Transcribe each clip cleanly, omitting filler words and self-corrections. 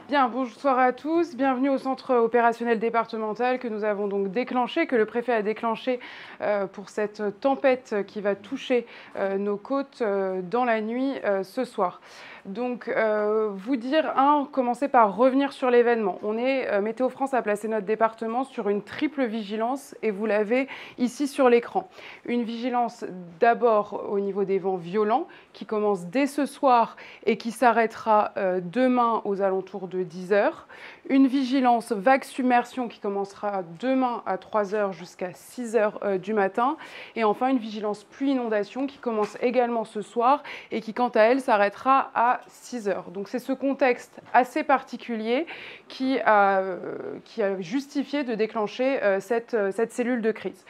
Bien, bonsoir à tous, bienvenue au centre opérationnel départemental que nous avons donc déclenché, que le préfet a déclenché pour cette tempête qui va toucher nos côtes dans la nuit ce soir. Donc, vous dire, commencer par revenir sur l'événement. Météo France a placé notre département sur une triple vigilance et vous l'avez ici sur l'écran. Une vigilance d'abord au niveau des vents violents qui commence dès ce soir et qui s'arrêtera demain aux alentours de 10 h. Une vigilance vague submersion qui commencera demain à 3 h jusqu'à 6 h du matin. Et enfin, une vigilance pluie inondation qui commence également ce soir et qui, quant à elle, s'arrêtera à 6 h. Donc c'est ce contexte assez particulier qui a justifié de déclencher cette cellule de crise.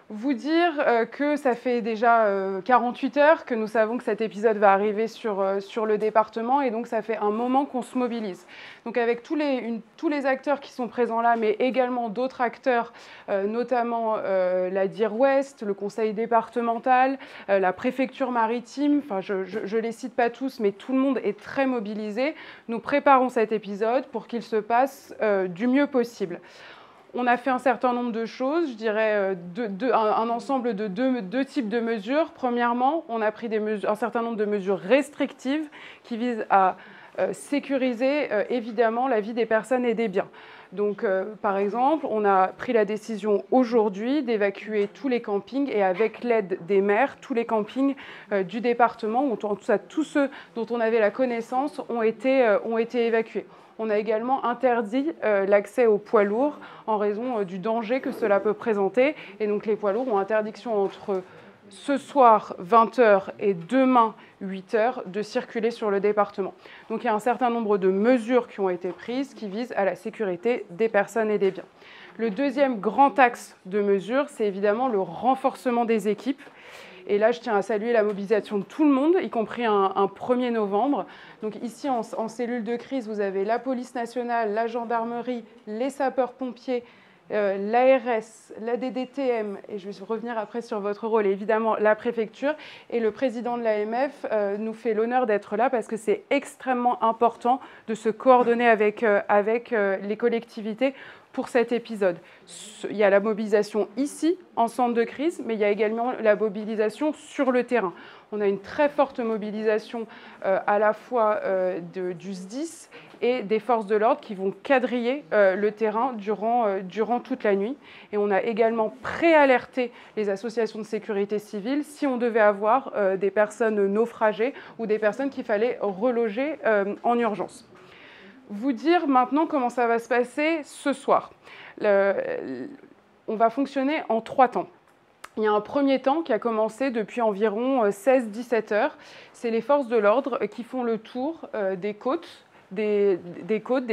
Vous dire que ça fait déjà 48 heures que nous savons que cet épisode va arriver sur le département et donc ça fait un moment qu'on se mobilise. Donc avec tous les acteurs qui sont présents là, mais également d'autres acteurs, notamment la DIR Ouest, le conseil départemental, la préfecture maritime, enfin je ne les cite pas tous, mais tout le monde est très mobilisé. Nous préparons cet épisode pour qu'il se passe du mieux possible. On a fait un certain nombre de choses, je dirais un ensemble de deux types de mesures. Premièrement, on a pris un certain nombre de mesures restrictives qui visent à sécuriser évidemment la vie des personnes et des biens. Donc, par exemple, on a pris la décision aujourd'hui d'évacuer tous les campings et avec l'aide des maires, tous les campings du département, en tout cas tous ceux dont on avait la connaissance, ont été évacués. On a également interdit l'accès aux poids lourds en raison du danger que cela peut présenter. Et donc les poids lourds ont interdiction entre ce soir 20 h et demain 8 h de circuler sur le département. Donc il y a un certain nombre de mesures qui ont été prises qui visent à la sécurité des personnes et des biens. Le deuxième grand axe de mesures, c'est évidemment le renforcement des équipes. Et là, je tiens à saluer la mobilisation de tout le monde, y compris un 1er novembre. Donc ici, en cellule de crise, vous avez la police nationale, la gendarmerie, les sapeurs-pompiers, l'ARS, la DDTM, et je vais revenir après sur votre rôle, et évidemment la préfecture. Et le président de l'AMF nous fait l'honneur d'être là parce que c'est extrêmement important de se coordonner avec les collectivités pour cet épisode. Il y a la mobilisation ici, en centre de crise, mais il y a également la mobilisation sur le terrain. On a une très forte mobilisation à la fois du SDIS et des forces de l'ordre qui vont quadriller le terrain durant toute la nuit. Et on a également préalerté les associations de sécurité civile si on devait avoir des personnes naufragées ou des personnes qu'il fallait reloger en urgence. Vous dire maintenant comment ça va se passer ce soir. On va fonctionner en 3 temps. Il y a un premier temps qui a commencé depuis environ 16-17 heures. C'est les forces de l'ordre qui font le tour des côtes, des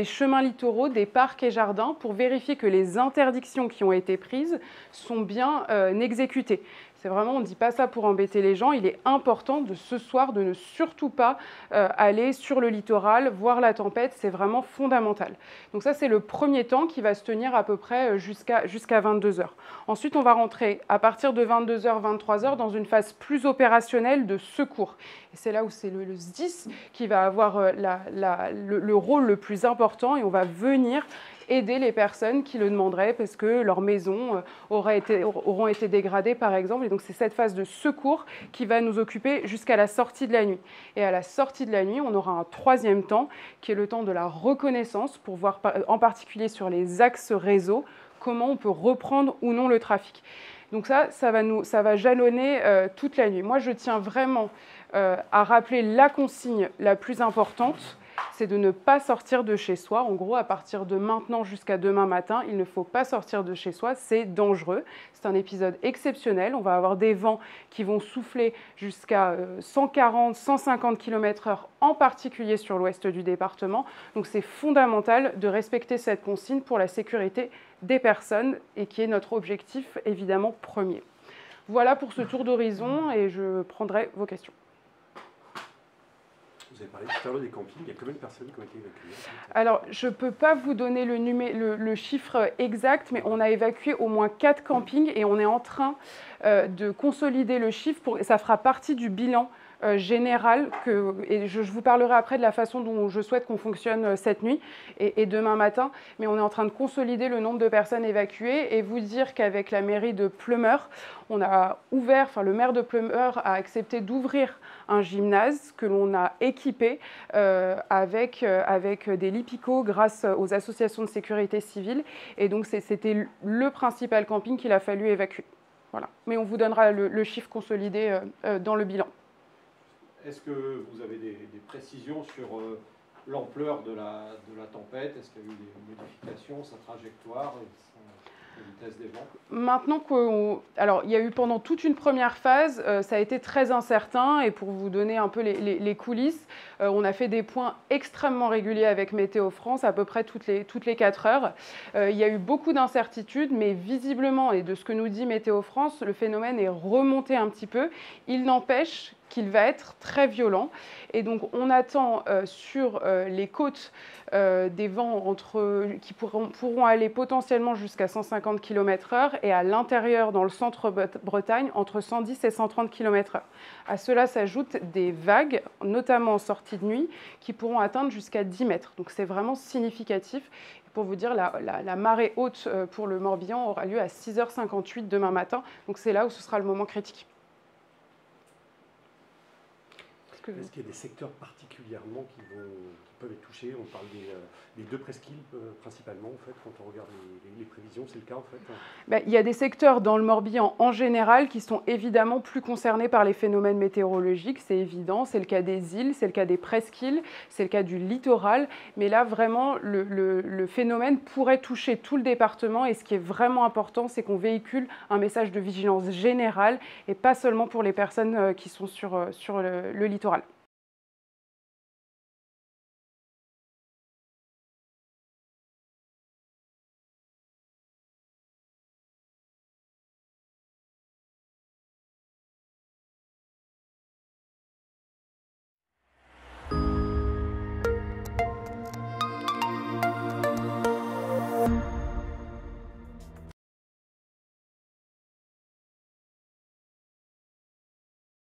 chemins littoraux, des parcs et jardins pour vérifier que les interdictions qui ont été prises sont bien exécutées. C'est vraiment, on ne dit pas ça pour embêter les gens. Il est important de ce soir de ne surtout pas aller sur le littoral, voir la tempête. C'est vraiment fondamental. Donc ça, c'est le premier temps qui va se tenir à peu près jusqu'à 22 h. Ensuite, on va rentrer à partir de 22 h, 23 h dans une phase plus opérationnelle de secours. Et c'est là où c'est le SDIS qui va avoir le rôle le plus important et on va venir aider les personnes qui le demanderaient parce que leurs maisons auront été dégradées, par exemple. Et donc, c'est cette phase de secours qui va nous occuper jusqu'à la sortie de la nuit. Et à la sortie de la nuit, on aura un 3e temps qui est le temps de la reconnaissance pour voir, en particulier sur les axes réseau, comment on peut reprendre ou non le trafic. Donc ça va jalonner toute la nuit. Moi, je tiens vraiment à rappeler la consigne la plus importante, c'est de ne pas sortir de chez soi. En gros, à partir de maintenant jusqu'à demain matin, il ne faut pas sortir de chez soi, c'est dangereux. C'est un épisode exceptionnel. On va avoir des vents qui vont souffler jusqu'à 140-150 km/h, en particulier sur l'ouest du département. Donc c'est fondamental de respecter cette consigne pour la sécurité des personnes et qui est notre objectif évidemment premier. Voilà pour ce tour d'horizon et je prendrai vos questions. Vous avez parlé tout à l'heure des campings, il y a combien de personnes qui ont été évacuées? Alors, je ne peux pas vous donner le chiffre exact, mais on a évacué au moins 4 campings et on est en train de consolider le chiffre. Ça fera partie du bilan générale, et je vous parlerai après de la façon dont je souhaite qu'on fonctionne cette nuit et demain matin, mais on est en train de consolider le nombre de personnes évacuées et vous dire qu'avec la mairie de Pleumeur, on a ouvert, enfin le maire de Pleumeur a accepté d'ouvrir un gymnase que l'on a équipé avec des lits picots grâce aux associations de sécurité civile, et donc c'était le principal camping qu'il a fallu évacuer. Voilà. Mais on vous donnera le chiffre consolidé dans le bilan. Est-ce que vous avez des précisions sur l'ampleur de la tempête? Est-ce qu'il y a eu des modifications, sa trajectoire et la vitesse des vents? Maintenant alors, il y a eu pendant toute une première phase, ça a été très incertain, et pour vous donner un peu les coulisses, on a fait des points extrêmement réguliers avec Météo France, à peu près toutes les 4 heures. Il y a eu beaucoup d'incertitudes, mais visiblement, et de ce que nous dit Météo France, le phénomène est remonté un petit peu. Il n'empêche qu'il va être très violent. Et donc, on attend sur les côtes des vents qui pourront aller potentiellement jusqu'à 150 km/h, et à l'intérieur, dans le centre-Bretagne, entre 110 et 130 km/h. À cela s'ajoutent des vagues, notamment en sortie de nuit, qui pourront atteindre jusqu'à 10 mètres. Donc, c'est vraiment significatif. Pour vous dire, la marée haute pour le Morbihan aura lieu à 6h58 demain matin. Donc, c'est là où ce sera le moment critique. Est-ce qu'il y a des secteurs particulièrement qui peuvent être touchés? On parle des 2 presqu'îles principalement, en fait, quand on regarde les prévisions, c'est le cas en fait? Il y a des secteurs dans le Morbihan en général qui sont évidemment plus concernés par les phénomènes météorologiques, c'est évident. C'est le cas des îles, c'est le cas des presqu'îles, c'est le cas du littoral. Mais là, vraiment, le phénomène pourrait toucher tout le département, et ce qui est vraiment important, c'est qu'on véhicule un message de vigilance générale et pas seulement pour les personnes qui sont sur le littoral.